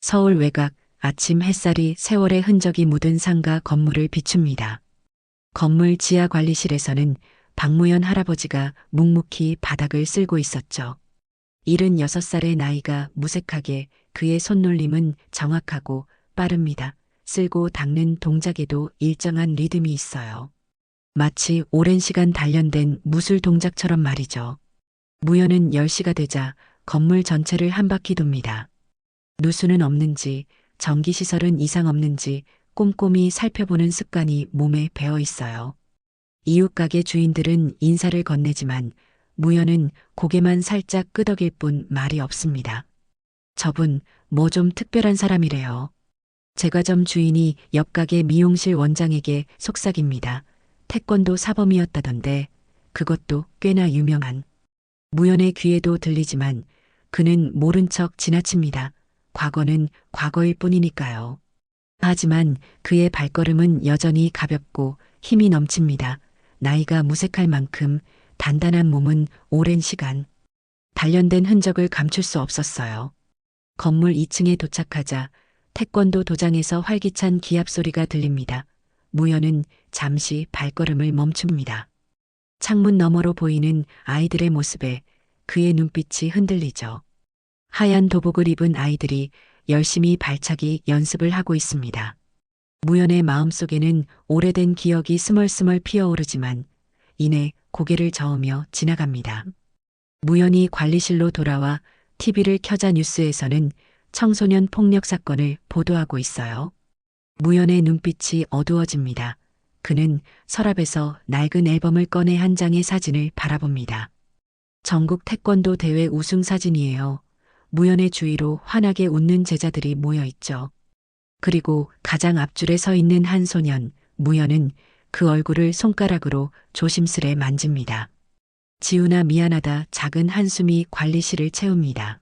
서울 외곽 아침 햇살이 세월의 흔적이 묻은 상가 건물을 비춥니다. 건물 지하 관리실에서는 박무연 할아버지가 묵묵히 바닥을 쓸고 있었죠. 76살의 나이가 무색하게 그의 손놀림은 정확하고 빠릅니다. 쓸고 닦는 동작에도 일정한 리듬이 있어요. 마치 오랜 시간 단련된 무술 동작처럼 말이죠. 무연은 10시가 되자 건물 전체를 한 바퀴 돕니다. 누수는 없는지, 전기시설은 이상 없는지 꼼꼼히 살펴보는 습관이 몸에 배어 있어요. 이웃 가게 주인들은 인사를 건네지만 무연은 고개만 살짝 끄덕일 뿐 말이 없습니다. 저분 뭐 좀 특별한 사람이래요. 제과점 주인이 옆 가게 미용실 원장에게 속삭입니다. 태권도 사범이었다던데 그것도 꽤나 유명한. 무연의 귀에도 들리지만 그는 모른 척 지나칩니다. 과거는 과거일 뿐이니까요. 하지만 그의 발걸음은 여전히 가볍고 힘이 넘칩니다. 나이가 무색할 만큼 단단한 몸은 오랜 시간 단련된 흔적을 감출 수 없었어요. 건물 2층에 도착하자 태권도 도장에서 활기찬 기합 소리가 들립니다. 무연은 잠시 발걸음을 멈춥니다. 창문 너머로 보이는 아이들의 모습에 그의 눈빛이 흔들리죠. 하얀 도복을 입은 아이들이 열심히 발차기 연습을 하고 있습니다. 무연의 마음속에는 오래된 기억이 스멀스멀 피어오르지만 이내 고개를 저으며 지나갑니다. 무연이 관리실로 돌아와 TV를 켜자 뉴스에서는 청소년 폭력 사건을 보도하고 있어요. 무연의 눈빛이 어두워집니다. 그는 서랍에서 낡은 앨범을 꺼내 한 장의 사진을 바라봅니다. 전국 태권도 대회 우승 사진이에요. 무연의 주위로 환하게 웃는 제자들이 모여 있죠. 그리고 가장 앞줄에 서 있는 한 소년, 무연은 그 얼굴을 손가락으로 조심스레 만집니다. 지훈아 미안하다 작은 한숨이 관리실을 채웁니다.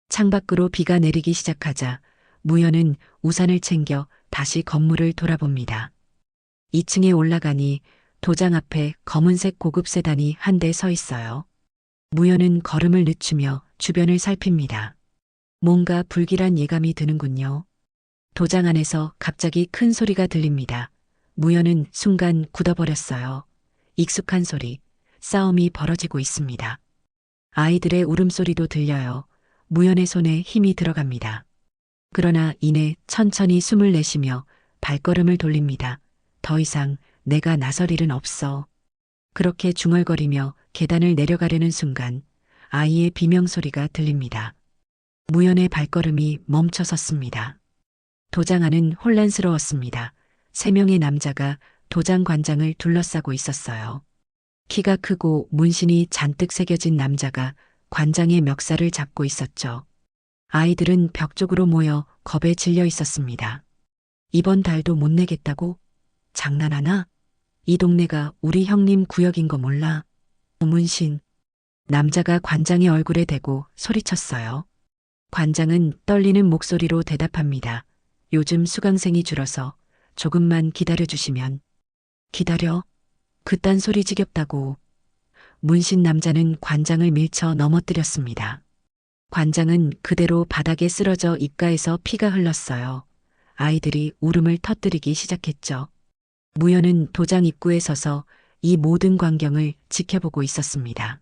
창밖으로 비가 내리기 시작하자 무연은 우산을 챙겨 다시 건물을 돌아봅니다. 2층에 올라가니 도장 앞에 검은색 고급 세단이 한 대 서 있어요. 무연은 걸음을 늦추며 주변을 살핍니다. 뭔가 불길한 예감이 드는군요. 도장 안에서 갑자기 큰 소리가 들립니다. 무연은 순간 굳어버렸어요. 익숙한 소리, 싸움이 벌어지고 있습니다. 아이들의 울음소리도 들려요. 무연의 손에 힘이 들어갑니다. 그러나 이내 천천히 숨을 내쉬며 발걸음을 돌립니다. 더 이상 내가 나설 일은 없어. 그렇게 중얼거리며 계단을 내려가려는 순간 아이의 비명소리가 들립니다. 무연의 발걸음이 멈춰섰습니다. 도장 안은 혼란스러웠습니다. 3명의 남자가 도장 관장을 둘러싸고 있었어요. 키가 크고 문신이 잔뜩 새겨진 남자가 관장의 멱살을 잡고 있었죠. 아이들은 벽 쪽으로 모여 겁에 질려 있었습니다. 이번 달도 못 내겠다고? 장난하나? 이 동네가 우리 형님 구역인 거 몰라? 문신. 남자가 관장의 얼굴에 대고 소리쳤어요. 관장은 떨리는 목소리로 대답합니다. 요즘 수강생이 줄어서 조금만 기다려주시면. 기다려? 그딴 소리 지겹다고. 문신 남자는 관장을 밀쳐 넘어뜨렸습니다. 관장은 그대로 바닥에 쓰러져 입가에서 피가 흘렀어요. 아이들이 울음을 터뜨리기 시작했죠. 무연은 도장 입구에 서서 이 모든 광경을 지켜보고 있었습니다.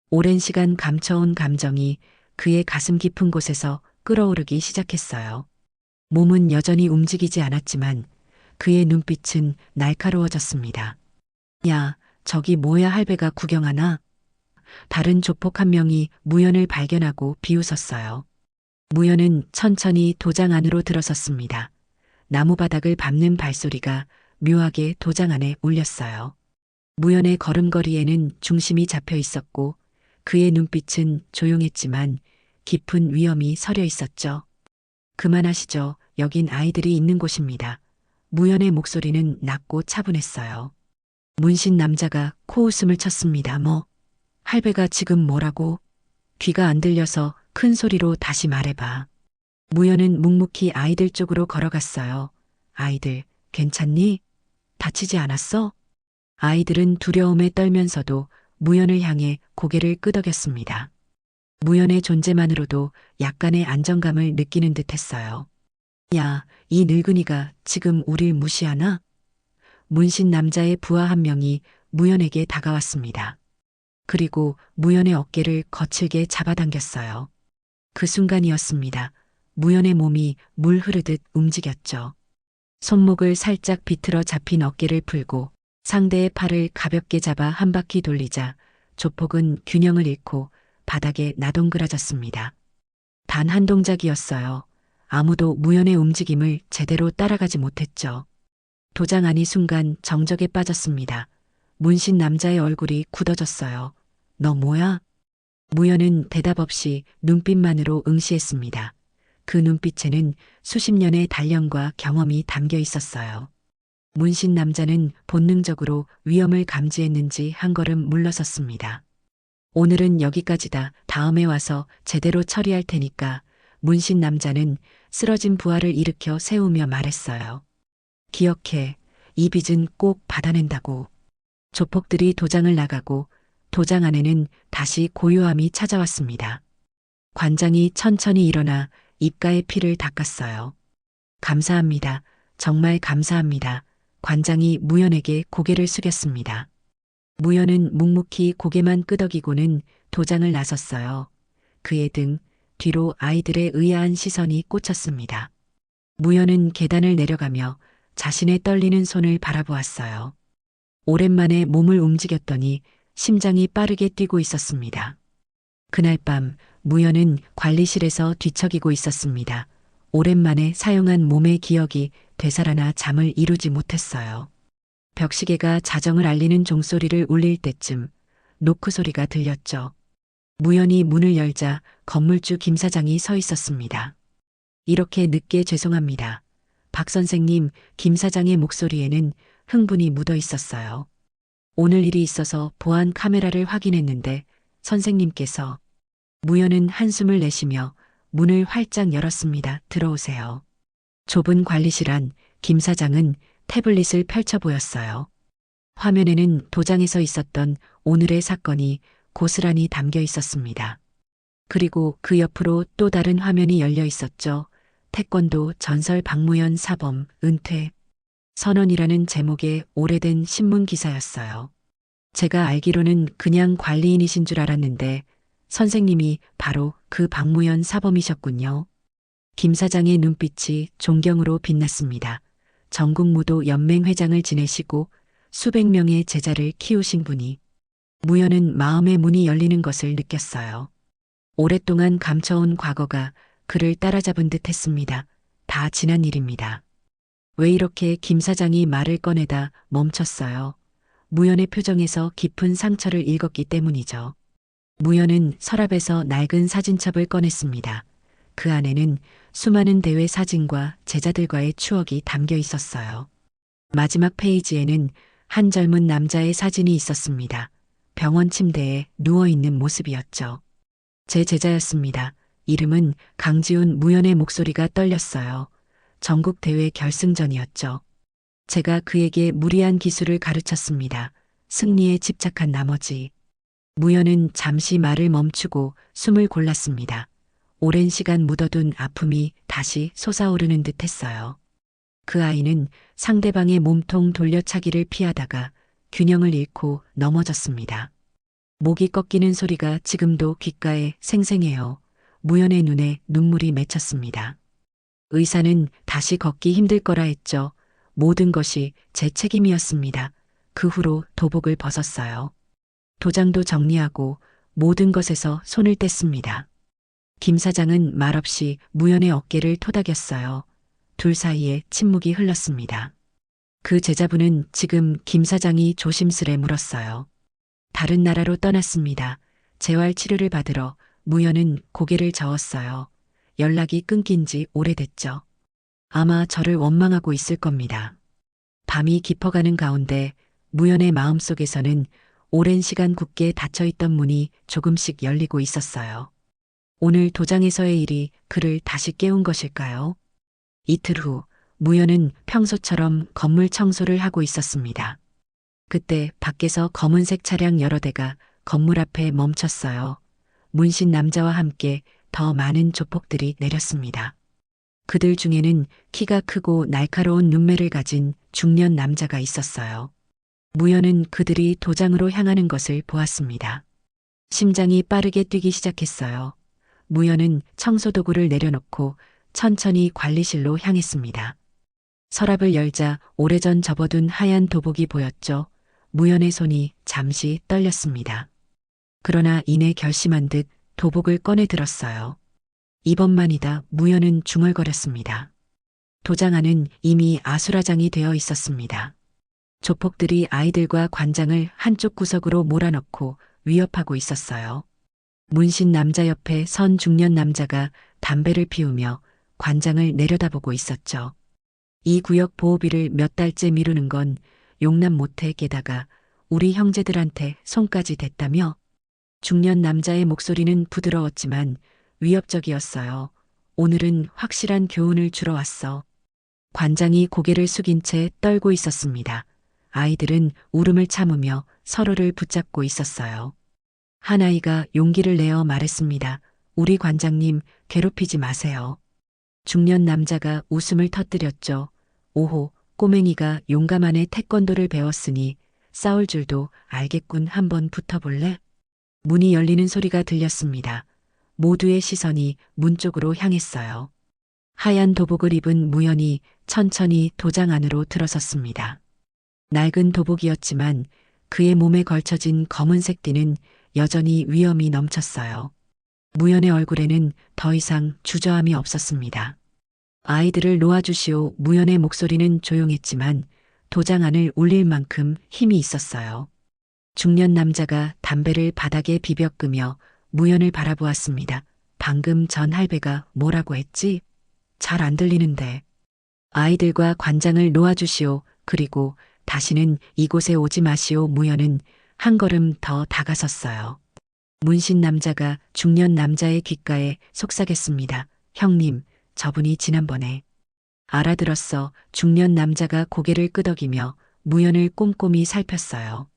오랜 시간 감춰온 감정이 그의 가슴 깊은 곳에서 끓어오르기 시작했어요. 몸은 여전히 움직이지 않았지만 그의 눈빛은 날카로워졌습니다. 야, 저기 뭐야 할배가 구경하나? 다른 조폭 한 명이 무연을 발견하고 비웃었어요. 무연은 천천히 도장 안으로 들어섰습니다. 나무바닥을 밟는 발소리가 묘하게 도장 안에 울렸어요. 무연의 걸음걸이에는 중심이 잡혀 있었고 그의 눈빛은 조용했지만 깊은 위험이 서려 있었죠. 그만하시죠. 여긴 아이들이 있는 곳입니다. 무연의 목소리는 낮고 차분했어요. 문신 남자가 코웃음을 쳤습니다. 뭐? 할배가 지금 뭐라고? 귀가 안 들려서 큰 소리로 다시 말해봐. 무연은 묵묵히 아이들 쪽으로 걸어갔어요. 아이들, 괜찮니? 다치지 않았어? 아이들은 두려움에 떨면서도 무연을 향해 고개를 끄덕였습니다. 무연의 존재만으로도 약간의 안정감을 느끼는 듯 했어요. 야, 이 늙은이가 지금 우릴 무시하나? 문신 남자의 부하 한 명이 무연에게 다가왔습니다. 그리고 무연의 어깨를 거칠게 잡아당겼어요. 그 순간이었습니다. 무연의 몸이 물 흐르듯 움직였죠. 손목을 살짝 비틀어 잡힌 어깨를 풀고 상대의 팔을 가볍게 잡아 한 바퀴 돌리자 조폭은 균형을 잃고 바닥에 나동그라졌습니다. 단 한 동작이었어요. 아무도 무연의 움직임을 제대로 따라가지 못했죠. 도장 안이 순간 정적에 빠졌습니다. 문신 남자의 얼굴이 굳어졌어요. 너 뭐야? 무연은 대답 없이 눈빛만으로 응시했습니다. 그 눈빛에는 수십 년의 단련과 경험이 담겨 있었어요. 문신 남자는 본능적으로 위험을 감지했는지 한 걸음 물러섰습니다. 오늘은 여기까지다. 다음에 와서 제대로 처리할 테니까. 문신 남자는 쓰러진 부하를 일으켜 세우며 말했어요. 기억해. 이 빚은 꼭 받아낸다고. 조폭들이 도장을 나가고 도장 안에는 다시 고요함이 찾아왔습니다. 관장이 천천히 일어나 입가에 피를 닦았어요. 감사합니다. 정말 감사합니다. 관장이 무연에게 고개를 숙였습니다. 무연은 묵묵히 고개만 끄덕이고는 도장을 나섰어요. 그의 등 뒤로 아이들의 의아한 시선이 꽂혔습니다. 무연은 계단을 내려가며 자신의 떨리는 손을 바라보았어요. 오랜만에 몸을 움직였더니 심장이 빠르게 뛰고 있었습니다. 그날 밤 무연은 관리실에서 뒤척이고 있었습니다. 오랜만에 사용한 몸의 기억이 되살아나 잠을 이루지 못했어요. 벽시계가 자정을 알리는 종소리를 울릴 때쯤 노크 소리가 들렸죠. 무연이 문을 열자 건물주 김 사장이 서 있었습니다. 이렇게 늦게 죄송합니다. 박 선생님, 김 사장의 목소리에는 흥분이 묻어 있었어요. 오늘 일이 있어서 보안 카메라를 확인했는데 선생님께서 무연은 한숨을 내쉬며 문을 활짝 열었습니다. 들어오세요. 좁은 관리실 안 김 사장은 태블릿을 펼쳐 보였어요. 화면에는 도장에서 있었던 오늘의 사건이 고스란히 담겨 있었습니다. 그리고 그 옆으로 또 다른 화면이 열려 있었죠. 태권도 전설 박무연 사범 은퇴 선언이라는 제목의 오래된 신문 기사였어요. 제가 알기로는 그냥 관리인이신 줄 알았는데 선생님이 바로 그 박무연 사범이셨군요. 김 사장의 눈빛이 존경으로 빛났습니다. 전국무도 연맹 회장을 지내시고 수백 명의 제자를 키우신 분이 무연은 마음의 문이 열리는 것을 느꼈어요. 오랫동안 감춰온 과거가 그를 따라잡은 듯 했습니다. 다 지난 일입니다. 왜 이렇게 김 사장이 말을 꺼내다 멈췄어요. 무연의 표정에서 깊은 상처를 읽었기 때문이죠. 무연은 서랍에서 낡은 사진첩을 꺼냈습니다. 그 안에는 수많은 대회 사진과 제자들과의 추억이 담겨 있었어요. 마지막 페이지에는 한 젊은 남자의 사진이 있었습니다. 병원 침대에 누워있는 모습이었죠. 제 제자였습니다. 이름은 강지훈. 무연의 목소리가 떨렸어요. 전국 대회 결승전이었죠. 제가 그에게 무리한 기술을 가르쳤습니다. 승리에 집착한 나머지. 무연은 잠시 말을 멈추고 숨을 골랐습니다. 오랜 시간 묻어둔 아픔이 다시 솟아오르는 듯 했어요. 그 아이는 상대방의 몸통 돌려차기를 피하다가 균형을 잃고 넘어졌습니다. 목이 꺾이는 소리가 지금도 귓가에 생생해요. 무연의 눈에 눈물이 맺혔습니다. 의사는 다시 걷기 힘들 거라 했죠. 모든 것이 제 책임이었습니다. 그 후로 도복을 벗었어요. 도장도 정리하고 모든 것에서 손을 뗐습니다. 김 사장은 말없이 무연의 어깨를 토닥였어요. 둘 사이에 침묵이 흘렀습니다. 그 제자분은 지금 김 사장이 조심스레 물었어요. 다른 나라로 떠났습니다. 재활 치료를 받으러. 무연은 고개를 저었어요. 연락이 끊긴 지 오래됐죠. 아마 저를 원망하고 있을 겁니다. 밤이 깊어가는 가운데 무연의 마음속에서는 오랜 시간 굳게 닫혀있던 문이 조금씩 열리고 있었어요. 오늘 도장에서의 일이 그를 다시 깨운 것일까요? 이틀 후 무연은 평소처럼 건물 청소를 하고 있었습니다. 그때 밖에서 검은색 차량 여러 대가 건물 앞에 멈췄어요. 문신 남자와 함께 더 많은 조폭들이 내렸습니다. 그들 중에는 키가 크고 날카로운 눈매를 가진 중년 남자가 있었어요. 무연은 그들이 도장으로 향하는 것을 보았습니다. 심장이 빠르게 뛰기 시작했어요. 무연은 청소도구를 내려놓고 천천히 관리실로 향했습니다. 서랍을 열자 오래전 접어둔 하얀 도복이 보였죠. 무연의 손이 잠시 떨렸습니다. 그러나 이내 결심한 듯 도복을 꺼내 들었어요. 이번만이다. 무연은 중얼거렸습니다. 도장 안은 이미 아수라장이 되어 있었습니다. 조폭들이 아이들과 관장을 한쪽 구석으로 몰아넣고 위협하고 있었어요. 문신 남자 옆에 선 중년 남자가 담배를 피우며 관장을 내려다보고 있었죠. 이 구역 보호비를 몇 달째 미루는 건 용납 못해. 게다가 우리 형제들한테 손까지 댔다며. 중년 남자의 목소리는 부드러웠지만 위협적이었어요. 오늘은 확실한 교훈을 주러 왔어. 관장이 고개를 숙인 채 떨고 있었습니다. 아이들은 울음을 참으며 서로를 붙잡고 있었어요. 한 아이가 용기를 내어 말했습니다. 우리 관장님 괴롭히지 마세요. 중년 남자가 웃음을 터뜨렸죠. 오호, 꼬맹이가 용감하네. 태권도를 배웠으니 싸울 줄도 알겠군. 한번 붙어볼래? 문이 열리는 소리가 들렸습니다. 모두의 시선이 문 쪽으로 향했어요. 하얀 도복을 입은 무연이 천천히 도장 안으로 들어섰습니다. 낡은 도복이었지만 그의 몸에 걸쳐진 검은색 띠는 여전히 위험이 넘쳤어요. 무연의 얼굴에는 더 이상 주저함이 없었습니다. 아이들을 놓아주시오. 무연의 목소리는 조용했지만 도장 안을 울릴 만큼 힘이 있었어요. 중년 남자가 담배를 바닥에 비벼 끄며 무연을 바라보았습니다. 방금 전 할배가 뭐라고 했지? 잘 안 들리는데. 아이들과 관장을 놓아주시오. 그리고 다시는 이곳에 오지 마시오. 무연은 한 걸음 더 다가섰어요. 문신 남자가 중년 남자의 귓가에 속삭였습니다. 형님, 저분이 지난번에. 알아들었어. 중년 남자가 고개를 끄덕이며 무연을 꼼꼼히 살폈어요.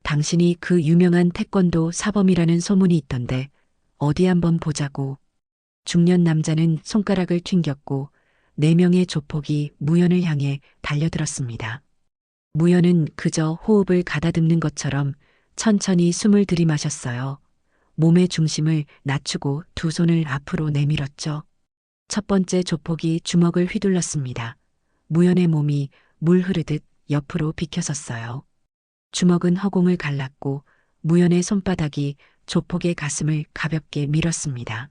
당신이 그 유명한 태권도 사범이라는 소문이 있던데 어디 한번 보자고. 중년 남자는 손가락을 튕겼고 4명의 조폭이 무연을 향해 달려들었습니다. 무연은 그저 호흡을 가다듬는 것처럼 천천히 숨을 들이마셨어요. 몸의 중심을 낮추고 두 손을 앞으로 내밀었죠. 첫 번째 조폭이 주먹을 휘둘렀습니다. 무연의 몸이 물 흐르듯 옆으로 비켜섰어요. 주먹은 허공을 갈랐고 무연의 손바닥이 조폭의 가슴을 가볍게 밀었습니다.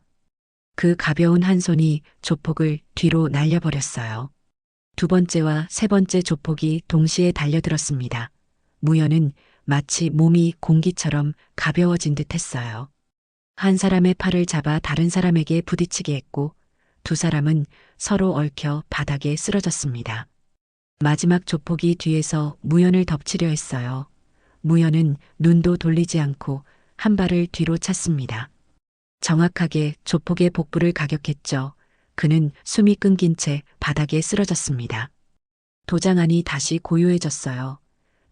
그 가벼운 한 손이 조폭을 뒤로 날려버렸어요. 두 번째와 세 번째 조폭이 동시에 달려들었습니다. 무연은 마치 몸이 공기처럼 가벼워진 듯 했어요. 한 사람의 팔을 잡아 다른 사람에게 부딪히게 했고 두 사람은 서로 얽혀 바닥에 쓰러졌습니다. 마지막 조폭이 뒤에서 무연을 덮치려 했어요. 무연은 눈도 돌리지 않고 한 발을 뒤로 찼습니다. 정확하게 조폭의 복부를 가격했죠. 그는 숨이 끊긴 채 바닥에 쓰러졌습니다. 도장 안이 다시 고요해졌어요.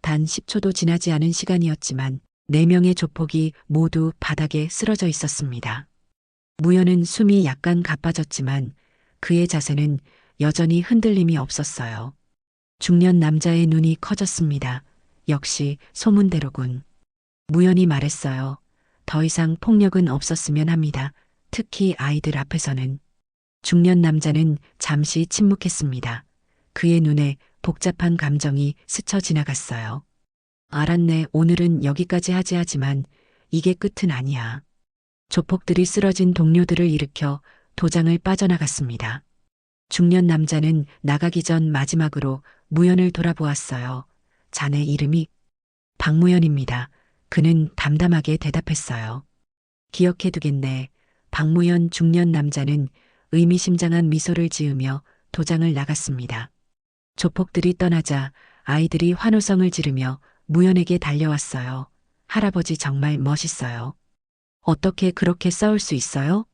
단 10초도 지나지 않은 시간이었지만 4명의 조폭이 모두 바닥에 쓰러져 있었습니다. 무연은 숨이 약간 가빠졌지만 그의 자세는 여전히 흔들림이 없었어요. 중년 남자의 눈이 커졌습니다. 역시 소문대로군. 무연이 말했어요. 더 이상 폭력은 없었으면 합니다. 특히 아이들 앞에서는. 중년 남자는 잠시 침묵했습니다. 그의 눈에 복잡한 감정이 스쳐 지나갔어요. 알았네. 오늘은 여기까지 하지만 이게 끝은 아니야. 조폭들이 쓰러진 동료들을 일으켜 도장을 빠져나갔습니다. 중년 남자는 나가기 전 마지막으로 무연을 돌아보았어요. 자네 이름이? 박무연입니다. 그는 담담하게 대답했어요. 기억해두겠네. 박무연. 중년 남자는 의미심장한 미소를 지으며 도장을 나갔습니다. 조폭들이 떠나자 아이들이 환호성을 지르며 무연에게 달려왔어요. 할아버지 정말 멋있어요. 어떻게 그렇게 싸울 수 있어요?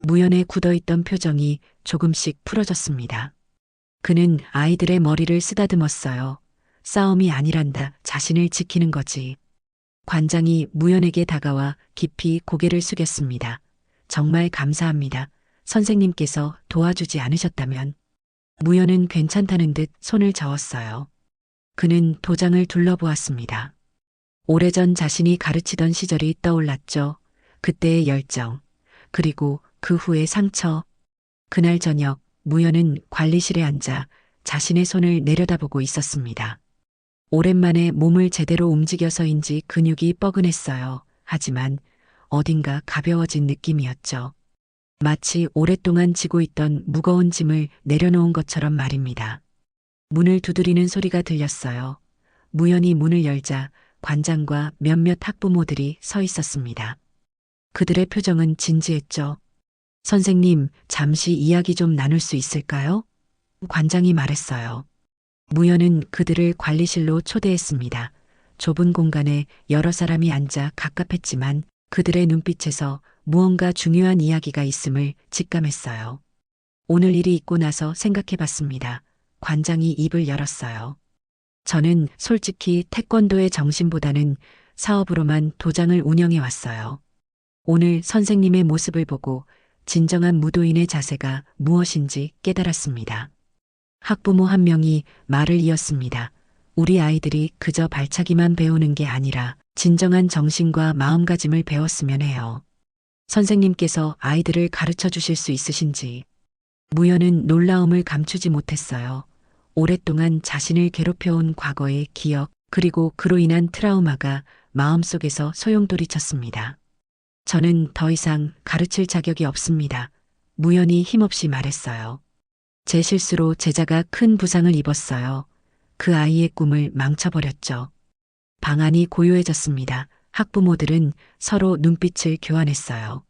무연의 굳어있던 표정이 조금씩 풀어졌습니다. 그는 아이들의 머리를 쓰다듬었어요. 싸움이 아니란다. 자신을 지키는 거지. 관장이 무연에게 다가와 깊이 고개를 숙였습니다. 정말 감사합니다. 선생님께서 도와주지 않으셨다면. 무연은 괜찮다는 듯 손을 저었어요. 그는 도장을 둘러보았습니다. 오래전 자신이 가르치던 시절이 떠올랐죠. 그때의 열정, 그리고 그 후의 상처. 그날 저녁, 무연은 관리실에 앉아 자신의 손을 내려다보고 있었습니다. 오랜만에 몸을 제대로 움직여서인지 근육이 뻐근했어요. 하지만 어딘가 가벼워진 느낌이었죠. 마치 오랫동안 지고 있던 무거운 짐을 내려놓은 것처럼 말입니다. 문을 두드리는 소리가 들렸어요. 무연히 문을 열자 관장과 몇몇 학부모들이 서 있었습니다. 그들의 표정은 진지했죠. 선생님, 잠시 이야기 좀 나눌 수 있을까요? 관장이 말했어요. 무연은 그들을 관리실로 초대했습니다. 좁은 공간에 여러 사람이 앉아 갑갑했지만 그들의 눈빛에서 무언가 중요한 이야기가 있음을 직감했어요. 오늘 일이 있고 나서 생각해 봤습니다. 관장이 입을 열었어요. 저는 솔직히 태권도의 정신보다는 사업으로만 도장을 운영해 왔어요. 오늘 선생님의 모습을 보고 진정한 무도인의 자세가 무엇인지 깨달았습니다. 학부모 한 명이 말을 이었습니다. 우리 아이들이 그저 발차기만 배우는 게 아니라 진정한 정신과 마음가짐을 배웠으면 해요. 선생님께서 아이들을 가르쳐 주실 수 있으신지. 무연은 놀라움을 감추지 못했어요. 오랫동안 자신을 괴롭혀온 과거의 기억, 그리고 그로 인한 트라우마가 마음속에서 소용돌이쳤습니다. 저는 더 이상 가르칠 자격이 없습니다. 무연이 힘없이 말했어요. 제 실수로 제자가 큰 부상을 입었어요. 그 아이의 꿈을 망쳐버렸죠. 방 안이 고요해졌습니다. 학부모들은 서로 눈빛을 교환했어요.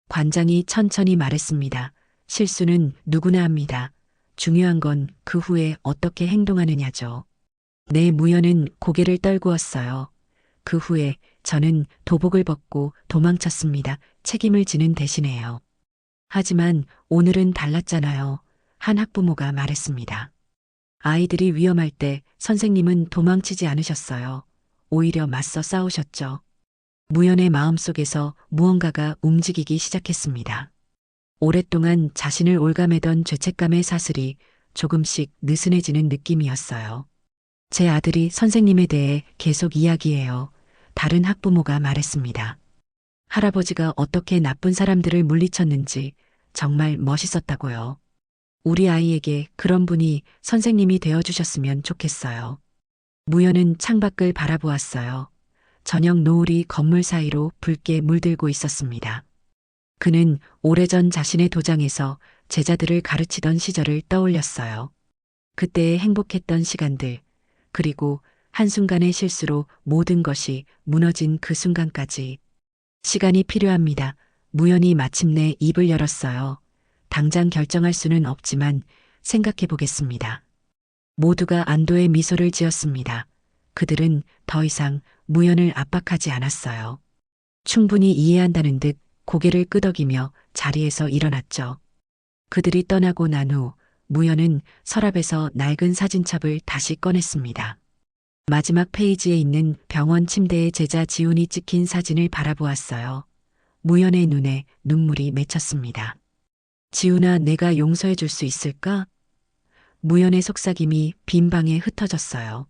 관장이 천천히 말했습니다. 실수는 누구나 합니다. 중요한 건 그 후에 어떻게 행동하느냐죠. 내 무연은 고개를 떨구었어요. 그 후에 저는 도복을 벗고 도망쳤습니다. 책임을 지는 대신에요. 하지만 오늘은 달랐잖아요. 한 학부모가 말했습니다. 아이들이 위험할 때 선생님은 도망치지 않으셨어요. 오히려 맞서 싸우셨죠. 무연의 마음속에서 무언가가 움직이기 시작했습니다. 오랫동안 자신을 올가매던 죄책감의 사슬이 조금씩 느슨해지는 느낌이었어요. 제 아들이 선생님에 대해 계속 이야기해요. 다른 학부모가 말했습니다. 할아버지가 어떻게 나쁜 사람들을 물리쳤는지 정말 멋있었다고요. 우리 아이에게 그런 분이 선생님이 되어주셨으면 좋겠어요. 무연은 창밖을 바라보았어요. 저녁 노을이 건물 사이로 붉게 물들고 있었습니다. 그는 오래전 자신의 도장에서 제자들을 가르치던 시절을 떠올렸어요. 그때의 행복했던 시간들, 그리고 한순간의 실수로 모든 것이 무너진 그 순간까지. 시간이 필요합니다. 무연히 마침내 입을 열었어요. 당장 결정할 수는 없지만 생각해 보겠습니다. 모두가 안도의 미소를 지었습니다. 그들은 더 이상 무연을 압박하지 않았어요. 충분히 이해한다는 듯 고개를 끄덕이며 자리에서 일어났죠. 그들이 떠나고 난 후 무연은 서랍에서 낡은 사진첩을 다시 꺼냈습니다. 마지막 페이지에 있는 병원 침대에 제자 지훈이 찍힌 사진을 바라보았어요. 무연의 눈에 눈물이 맺혔습니다. 지훈아, 내가 용서해 줄 수 있을까? 무연의 속삭임이 빈 방에 흩어졌어요.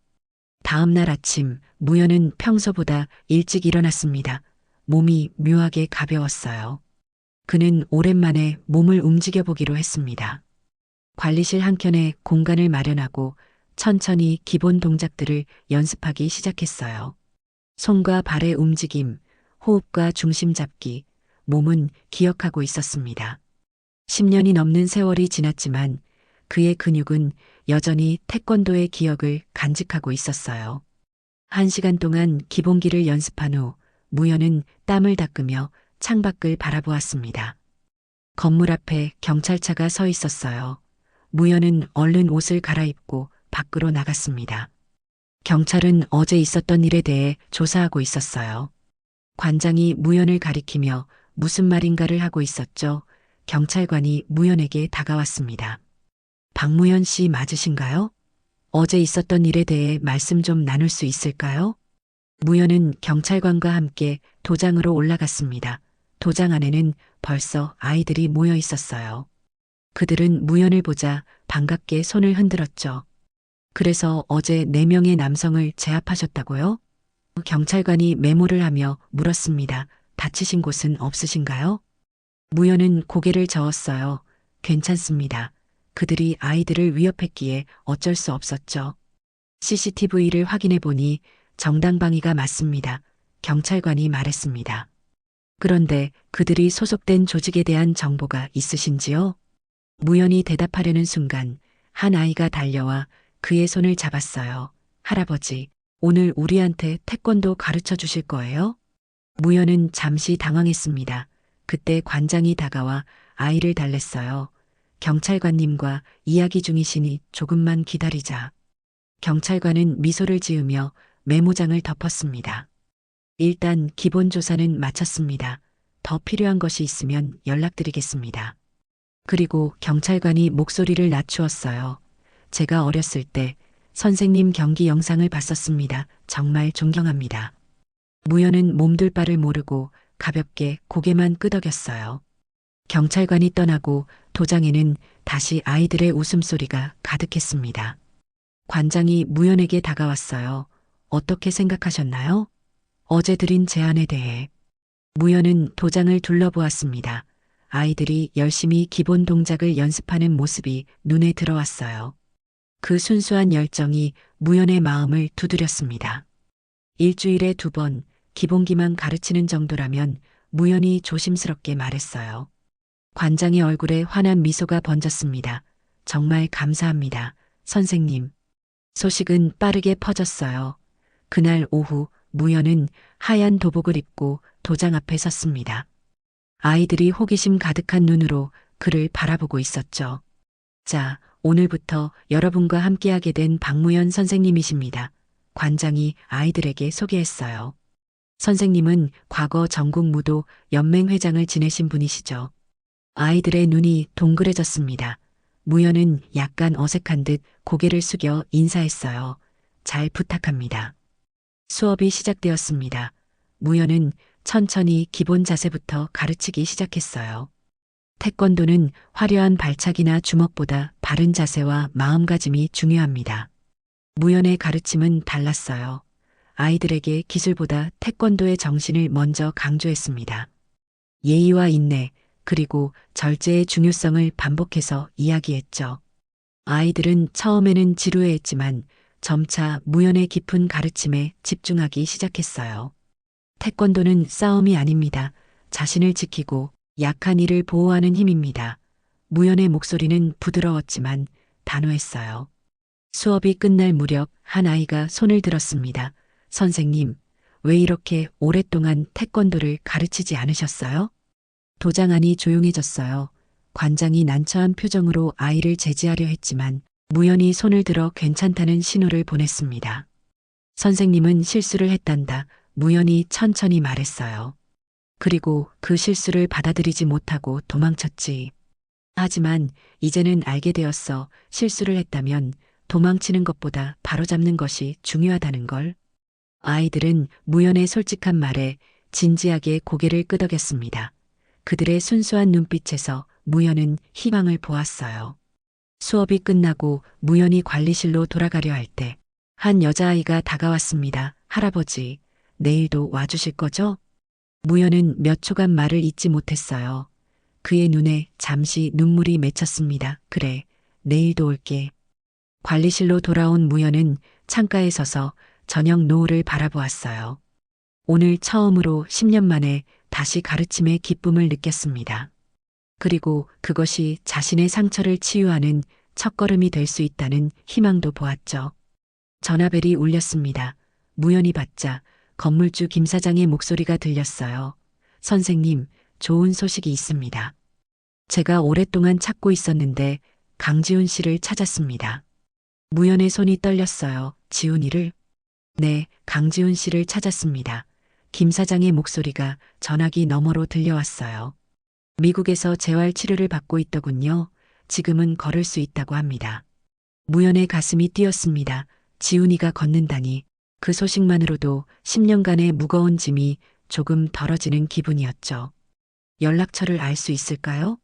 다음 날 아침, 무연은 평소보다 일찍 일어났습니다. 몸이 묘하게 가벼웠어요. 그는 오랜만에 몸을 움직여 보기로 했습니다. 관리실 한켠에 공간을 마련하고 천천히 기본 동작들을 연습하기 시작했어요. 손과 발의 움직임, 호흡과 중심 잡기, 몸은 기억하고 있었습니다. 10년이 넘는 세월이 지났지만 그의 근육은 여전히 태권도의 기억을 간직하고 있었어요. 1시간 동안 기본기를 연습한 후 무연은 땀을 닦으며 창밖을 바라보았습니다. 건물 앞에 경찰차가 서 있었어요. 무연은 얼른 옷을 갈아입고 밖으로 나갔습니다. 경찰은 어제 있었던 일에 대해 조사하고 있었어요. 관장이 무연을 가리키며 무슨 말인가를 하고 있었죠. 경찰관이 무연에게 다가왔습니다. 박무연 씨 맞으신가요? 어제 있었던 일에 대해 말씀 좀 나눌 수 있을까요? 무연은 경찰관과 함께 도장으로 올라갔습니다. 도장 안에는 벌써 아이들이 모여 있었어요. 그들은 무연을 보자 반갑게 손을 흔들었죠. 그래서 어제 4명의 남성을 제압하셨다고요? 경찰관이 메모를 하며 물었습니다. 다치신 곳은 없으신가요? 무연은 고개를 저었어요. 괜찮습니다. 그들이 아이들을 위협했기에 어쩔 수 없었죠. CCTV를 확인해 보니 정당방위가 맞습니다. 경찰관이 말했습니다. 그런데 그들이 소속된 조직에 대한 정보가 있으신지요? 무연이 대답하려는 순간 한 아이가 달려와 그의 손을 잡았어요. 할아버지, 오늘 우리한테 태권도 가르쳐 주실 거예요? 무연은 잠시 당황했습니다. 그때 관장이 다가와 아이를 달랬어요. 경찰관님과 이야기 중이시니 조금만 기다리자. 경찰관은 미소를 지으며 메모장을 덮었습니다. 일단 기본 조사는 마쳤습니다. 더 필요한 것이 있으면 연락드리겠습니다. 그리고 경찰관이 목소리를 낮추었어요. 제가 어렸을 때 선생님 경기 영상을 봤었습니다. 정말 존경합니다. 무연은 몸둘 바를 모르고 가볍게 고개만 끄덕였어요. 경찰관이 떠나고 도장에는 다시 아이들의 웃음소리가 가득했습니다. 관장이 무연에게 다가왔어요. 어떻게 생각하셨나요? 어제 드린 제안에 대해. 무연은 도장을 둘러보았습니다. 아이들이 열심히 기본 동작을 연습하는 모습이 눈에 들어왔어요. 그 순수한 열정이 무연의 마음을 두드렸습니다. 일주일에 2번 기본기만 가르치는 정도라면 무연이 조심스럽게 말했어요. 관장의 얼굴에 환한 미소가 번졌습니다. 정말 감사합니다, 선생님. 소식은 빠르게 퍼졌어요. 그날 오후 무연은 하얀 도복을 입고 도장 앞에 섰습니다. 아이들이 호기심 가득한 눈으로 그를 바라보고 있었죠. 자, 오늘부터 여러분과 함께하게 된 박무연 선생님이십니다. 관장이 아이들에게 소개했어요. 선생님은 과거 전국무도 연맹회장을 지내신 분이시죠. 아이들의 눈이 동그래졌습니다. 무연은 약간 어색한 듯 고개를 숙여 인사했어요. 잘 부탁합니다. 수업이 시작되었습니다. 무연은 천천히 기본 자세부터 가르치기 시작했어요. 태권도는 화려한 발차기나 주먹보다 바른 자세와 마음가짐이 중요합니다. 무연의 가르침은 달랐어요. 아이들에게 기술보다 태권도의 정신을 먼저 강조했습니다. 예의와 인내, 그리고 절제의 중요성을 반복해서 이야기했죠. 아이들은 처음에는 지루해했지만 점차 무연의 깊은 가르침에 집중하기 시작했어요. 태권도는 싸움이 아닙니다. 자신을 지키고 약한 이를 보호하는 힘입니다. 무연의 목소리는 부드러웠지만 단호했어요. 수업이 끝날 무렵 한 아이가 손을 들었습니다. 선생님, 왜 이렇게 오랫동안 태권도를 가르치지 않으셨어요? 도장 안이 조용해졌어요. 관장이 난처한 표정으로 아이를 제지하려 했지만 무연이 손을 들어 괜찮다는 신호를 보냈습니다. 선생님은 실수를 했단다. 무연이 천천히 말했어요. 그리고 그 실수를 받아들이지 못하고 도망쳤지. 하지만 이제는 알게 되었어. 실수를 했다면 도망치는 것보다 바로잡는 것이 중요하다는 걸. 아이들은 무연의 솔직한 말에 진지하게 고개를 끄덕였습니다. 그들의 순수한 눈빛에서 무연은 희망을 보았어요. 수업이 끝나고 무연이 관리실로 돌아가려 할 때 한 여자아이가 다가왔습니다. 할아버지, 내일도 와주실 거죠? 무연은 몇 초간 말을 잇지 못했어요. 그의 눈에 잠시 눈물이 맺혔습니다. 그래, 내일도 올게. 관리실로 돌아온 무연은 창가에 서서 저녁 노을을 바라보았어요. 오늘 처음으로 10년 만에 다시 가르침의 기쁨을 느꼈습니다. 그리고 그것이 자신의 상처를 치유하는 첫걸음이 될 수 있다는 희망도 보았죠. 전화벨이 울렸습니다. 무연히 받자 건물주 김 사장의 목소리가 들렸어요. 선생님, 좋은 소식이 있습니다. 제가 오랫동안 찾고 있었는데 강지훈 씨를 찾았습니다. 무연의 손이 떨렸어요. 지훈이를? 네, 강지훈 씨를 찾았습니다. 김 사장의 목소리가 전화기 너머로 들려왔어요. 미국에서 재활 치료를 받고 있더군요. 지금은 걸을 수 있다고 합니다. 무연의 가슴이 뛰었습니다. 지훈이가 걷는다니. 그 소식만으로도 10년간의 무거운 짐이 조금 덜어지는 기분이었죠. 연락처를 알 수 있을까요?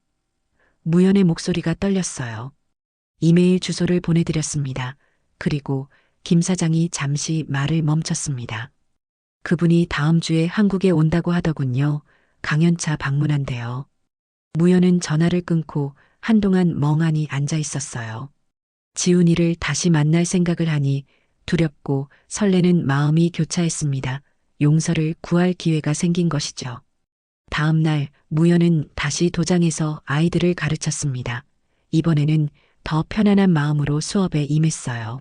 무연의 목소리가 떨렸어요. 이메일 주소를 보내드렸습니다. 그리고 김 사장이 잠시 말을 멈췄습니다. 그분이 다음 주에 한국에 온다고 하더군요. 강연차 방문한대요. 무연은 전화를 끊고 한동안 멍하니 앉아 있었어요. 지훈이를 다시 만날 생각을 하니 두렵고 설레는 마음이 교차했습니다. 용서를 구할 기회가 생긴 것이죠. 다음 날 무연은 다시 도장에서 아이들을 가르쳤습니다. 이번에는 더 편안한 마음으로 수업에 임했어요.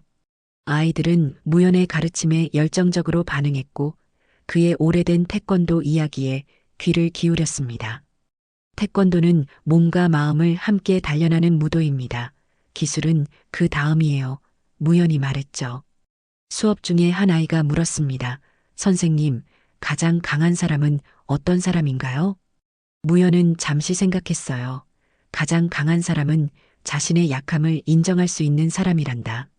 아이들은 무연의 가르침에 열정적으로 반응했고 그의 오래된 태권도 이야기에 귀를 기울였습니다. 태권도는 몸과 마음을 함께 단련하는 무도입니다. 기술은 그 다음이에요. 무연이 말했죠. 수업 중에 한 아이가 물었습니다. 선생님, 가장 강한 사람은 어떤 사람인가요? 무연은 잠시 생각했어요. 가장 강한 사람은 자신의 약함을 인정할 수 있는 사람이란다.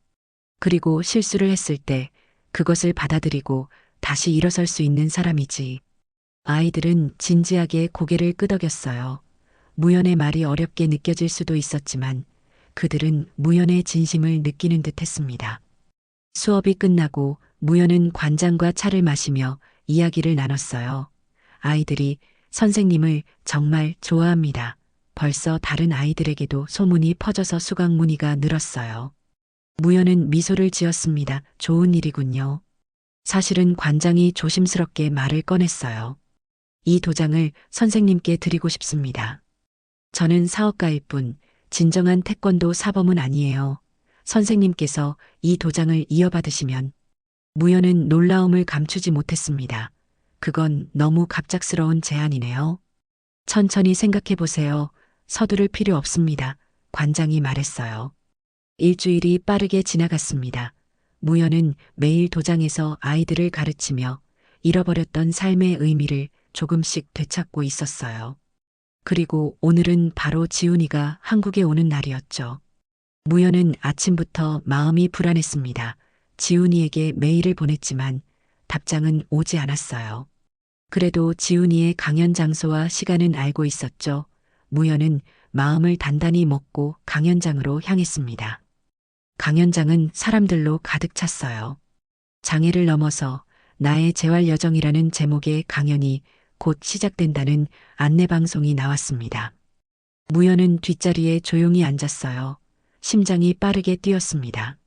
그리고 실수를 했을 때 그것을 받아들이고 다시 일어설 수 있는 사람이지. 아이들은 진지하게 고개를 끄덕였어요. 무연의 말이 어렵게 느껴질 수도 있었지만 그들은 무연의 진심을 느끼는 듯 했습니다. 수업이 끝나고 무연은 관장과 차를 마시며 이야기를 나눴어요. 아이들이 선생님을 정말 좋아합니다. 벌써 다른 아이들에게도 소문이 퍼져서 수강 문의가 늘었어요. 무연은 미소를 지었습니다. 좋은 일이군요. 사실은 관장이 조심스럽게 말을 꺼냈어요. 이 도장을 선생님께 드리고 싶습니다. 저는 사업가일 뿐 진정한 태권도 사범은 아니에요. 선생님께서 이 도장을 이어받으시면 무연은 놀라움을 감추지 못했습니다. 그건 너무 갑작스러운 제안이네요. 천천히 생각해 보세요. 서두를 필요 없습니다. 관장이 말했어요. 일주일이 빠르게 지나갔습니다. 무연은 매일 도장에서 아이들을 가르치며 잃어버렸던 삶의 의미를 조금씩 되찾고 있었어요. 그리고 오늘은 바로 지훈이가 한국에 오는 날이었죠. 무연은 아침부터 마음이 불안했습니다. 지훈이에게 메일을 보냈지만 답장은 오지 않았어요. 그래도 지훈이의 강연 장소와 시간은 알고 있었죠. 무연은 마음을 단단히 먹고 강연장으로 향했습니다. 강연장은 사람들로 가득 찼어요. 장애를 넘어서 나의 재활 여정이라는 제목의 강연이 곧 시작된다는 안내방송이 나왔습니다. 무연은 뒷자리에 조용히 앉았어요. 심장이 빠르게 뛰었습니다.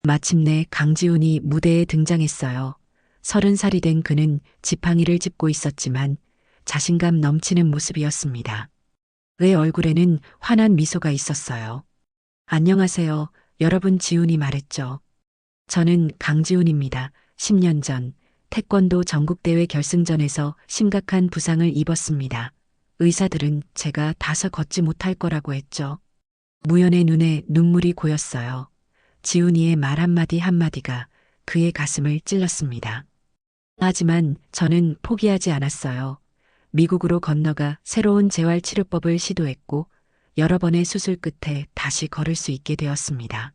마침내 강지훈이 무대에 등장했어요. 30살이 된 그는 지팡이를 짚고 있었지만 자신감 넘치는 모습이었습니다. 그의 얼굴에는 환한 미소가 있었어요. 안녕하세요. 여러분 지훈이 말했죠. 저는 강지훈입니다. 10년 전 태권도 전국대회 결승전에서 심각한 부상을 입었습니다. 의사들은 제가 다서 걷지 못할 거라고 했죠. 무연의 눈에 눈물이 고였어요. 지훈이의 말 한마디 한마디가 그의 가슴을 찔렀습니다. 하지만 저는 포기하지 않았어요. 미국으로 건너가 새로운 재활치료법을 시도했고 여러 번의 수술 끝에 다시 걸을 수 있게 되었습니다.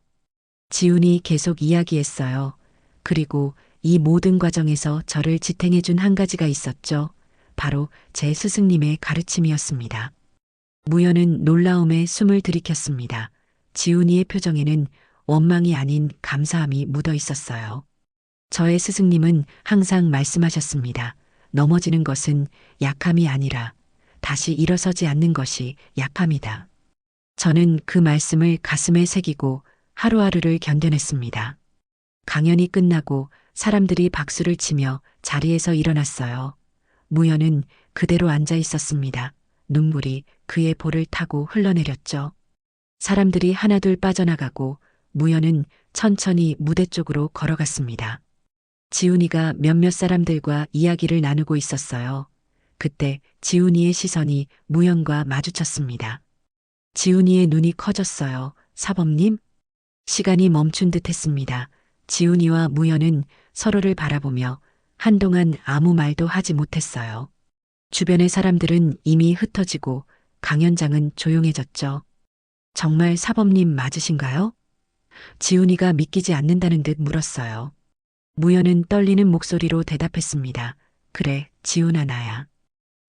지훈이 계속 이야기했어요. 그리고 이 모든 과정에서 저를 지탱해 준 한 가지가 있었죠. 바로 제 스승님의 가르침이었습니다. 무연은 놀라움에 숨을 들이켰습니다. 지훈이의 표정에는 원망이 아닌 감사함이 묻어 있었어요. 저의 스승님은 항상 말씀하셨습니다. 넘어지는 것은 약함이 아니라 다시 일어서지 않는 것이 약함이다. 저는 그 말씀을 가슴에 새기고 하루하루를 견뎌냈습니다. 강연이 끝나고 사람들이 박수를 치며 자리에서 일어났어요. 무연은 그대로 앉아 있었습니다. 눈물이 그의 볼을 타고 흘러내렸죠. 사람들이 하나둘 빠져나가고 무연은 천천히 무대 쪽으로 걸어갔습니다. 지훈이가 몇몇 사람들과 이야기를 나누고 있었어요. 그때 지훈이의 시선이 무연과 마주쳤습니다. 지훈이의 눈이 커졌어요. 사범님? 시간이 멈춘 듯 했습니다. 지훈이와 무연은 서로를 바라보며 한동안 아무 말도 하지 못했어요. 주변의 사람들은 이미 흩어지고 강연장은 조용해졌죠. 정말 사범님 맞으신가요? 지훈이가 믿기지 않는다는 듯 물었어요. 무연은 떨리는 목소리로 대답했습니다. 그래, 지훈아 나야.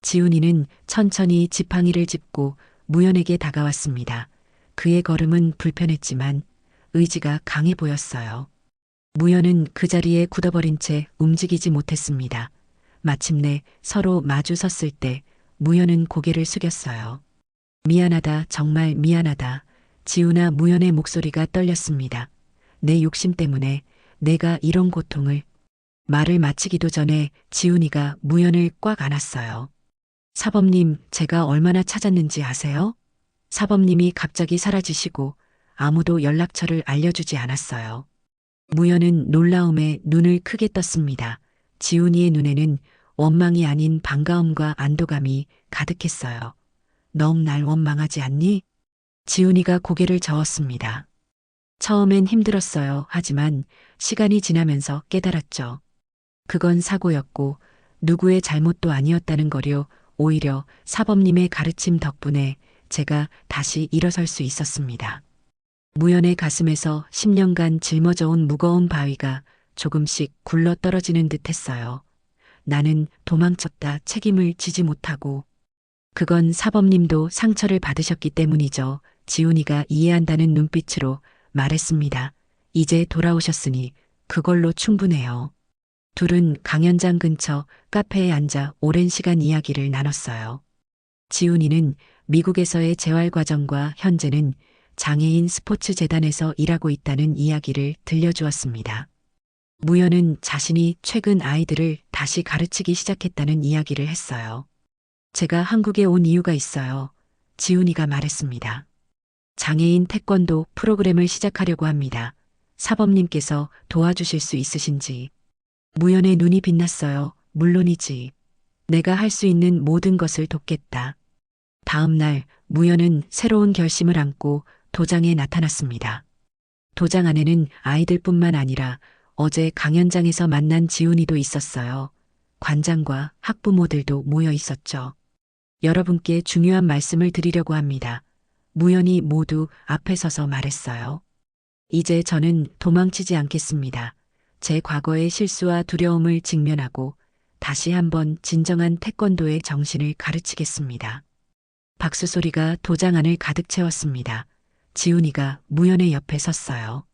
지훈이는 천천히 지팡이를 짚고 무연에게 다가왔습니다. 그의 걸음은 불편했지만 의지가 강해 보였어요. 무연은 그 자리에 굳어버린 채 움직이지 못했습니다. 마침내 서로 마주 섰을 때 무연은 고개를 숙였어요. 미안하다, 정말 미안하다. 지훈아, 무연의 목소리가 떨렸습니다. 내 욕심 때문에 내가 이런 고통을. 말을 마치기도 전에 지훈이가 무연을 꽉 안았어요. 사범님, 제가 얼마나 찾았는지 아세요? 사범님이 갑자기 사라지시고 아무도 연락처를 알려주지 않았어요. 무연은 놀라움에 눈을 크게 떴습니다. 지훈이의 눈에는 원망이 아닌 반가움과 안도감이 가득했어요. 넌 날 원망하지 않니? 지훈이가 고개를 저었습니다. 처음엔 힘들었어요. 하지만 시간이 지나면서 깨달았죠. 그건 사고였고 누구의 잘못도 아니었다는 거려. 오히려 사범님의 가르침 덕분에 제가 다시 일어설 수 있었습니다. 무연의 가슴에서 10년간 짊어져온 무거운 바위가 조금씩 굴러 떨어지는 듯 했어요. 나는 도망쳤다, 책임을 지지 못하고. 그건 사범님도 상처를 받으셨기 때문이죠. 지훈이가 이해한다는 눈빛으로 말했습니다. 이제 돌아오셨으니 그걸로 충분해요. 둘은 강연장 근처 카페에 앉아 오랜 시간 이야기를 나눴어요. 지훈이는 미국에서의 재활 과정과 현재는 장애인 스포츠 재단에서 일하고 있다는 이야기를 들려주었습니다. 무연은 자신이 최근 아이들을 다시 가르치기 시작했다는 이야기를 했어요. 제가 한국에 온 이유가 있어요. 지훈이가 말했습니다. 장애인 태권도 프로그램을 시작하려고 합니다. 사범님께서 도와주실 수 있으신지. 무연의 눈이 빛났어요. 물론이지. 내가 할 수 있는 모든 것을 돕겠다. 다음 날 무연은 새로운 결심을 안고 도장에 나타났습니다. 도장 안에는 아이들뿐만 아니라 어제 강연장에서 만난 지훈이도 있었어요. 관장과 학부모들도 모여 있었죠. 여러분께 중요한 말씀을 드리려고 합니다. 무연이 모두 앞에 서서 말했어요. 이제 저는 도망치지 않겠습니다. 제 과거의 실수와 두려움을 직면하고 다시 한번 진정한 태권도의 정신을 가르치겠습니다. 박수 소리가 도장 안을 가득 채웠습니다. 지훈이가 무연의 옆에 섰어요.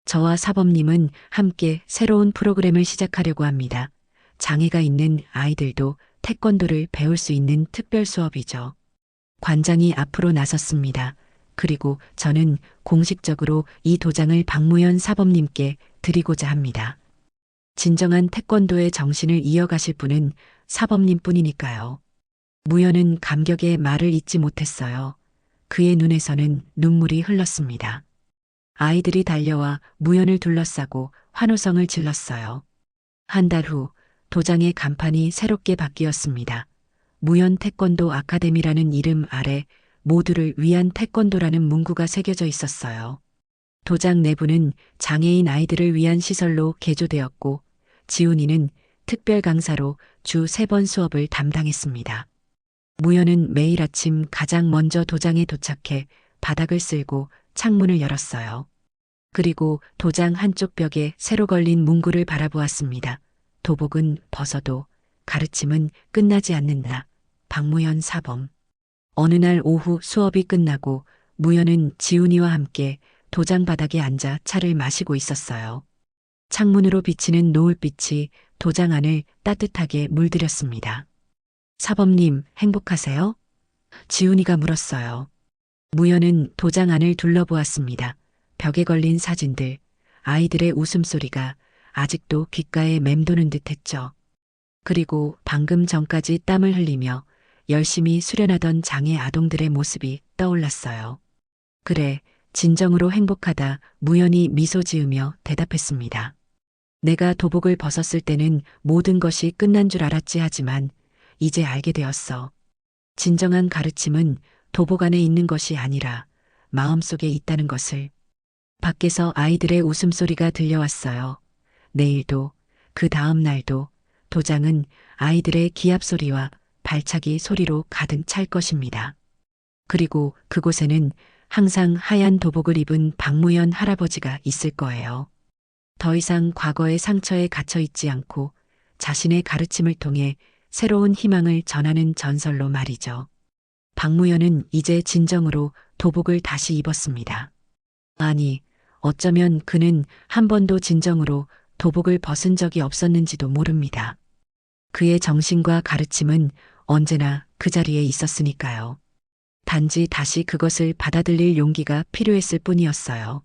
저와 사범님은 함께 새로운 프로그램을 시작하려고 합니다. 장애가 있는 아이들도 태권도를 배울 수 있는 특별 수업이죠. 관장이 앞으로 나섰습니다. 그리고 저는 공식적으로 이 도장을 박무연 사범님께 드리고자 합니다. 진정한 태권도의 정신을 이어가실 분은 사범님뿐이니까요. 무연은 감격에 말을 잇지 못했어요. 그의 눈에서는 눈물이 흘렀습니다. 아이들이 달려와 무연을 둘러싸고 환호성을 질렀어요. 한 달 후 도장의 간판이 새롭게 바뀌었습니다. 무연 태권도 아카데미라는 이름 아래 모두를 위한 태권도라는 문구가 새겨져 있었어요. 도장 내부는 장애인 아이들을 위한 시설로 개조되었고 지훈이는 특별 강사로 주 3번 수업을 담당했습니다. 무연은 매일 아침 가장 먼저 도장에 도착해 바닥을 쓸고 창문을 열었어요. 그리고 도장 한쪽 벽에 새로 걸린 문구를 바라보았습니다. 도복은 벗어도 가르침은 끝나지 않는다. 박무연 사범. 어느 날 오후 수업이 끝나고 무연은 지훈이와 함께 도장 바닥에 앉아 차를 마시고 있었어요. 창문으로 비치는 노을빛이 도장 안을 따뜻하게 물들였습니다. 사범님, 행복하세요? 지훈이가 물었어요. 무연은 도장 안을 둘러보았습니다. 벽에 걸린 사진들, 아이들의 웃음소리가 아직도 귓가에 맴도는 듯했죠. 그리고 방금 전까지 땀을 흘리며 열심히 수련하던 장애 아동들의 모습이 떠올랐어요. 그래, 진정으로 행복하다. 무연이 미소 지으며 대답했습니다. 내가 도복을 벗었을 때는 모든 것이 끝난 줄 알았지 하지만 이제 알게 되었어. 진정한 가르침은 도복 안에 있는 것이 아니라 마음속에 있다는 것을. 밖에서 아이들의 웃음소리가 들려왔어요. 내일도 그 다음 날도 도장은 아이들의 기합 소리와 발차기 소리로 가득 찰 것입니다. 그리고 그곳에는 항상 하얀 도복을 입은 박무연 할아버지가 있을 거예요. 더 이상 과거의 상처에 갇혀 있지 않고 자신의 가르침을 통해 새로운 희망을 전하는 전설로 말이죠. 박무현은 이제 진정으로 도복을 다시 입었습니다. 아니, 어쩌면 그는 한 번도 진정으로 도복을 벗은 적이 없었는지도 모릅니다. 그의 정신과 가르침은 언제나 그 자리에 있었으니까요. 단지 다시 그것을 받아들일 용기가 필요했을 뿐이었어요.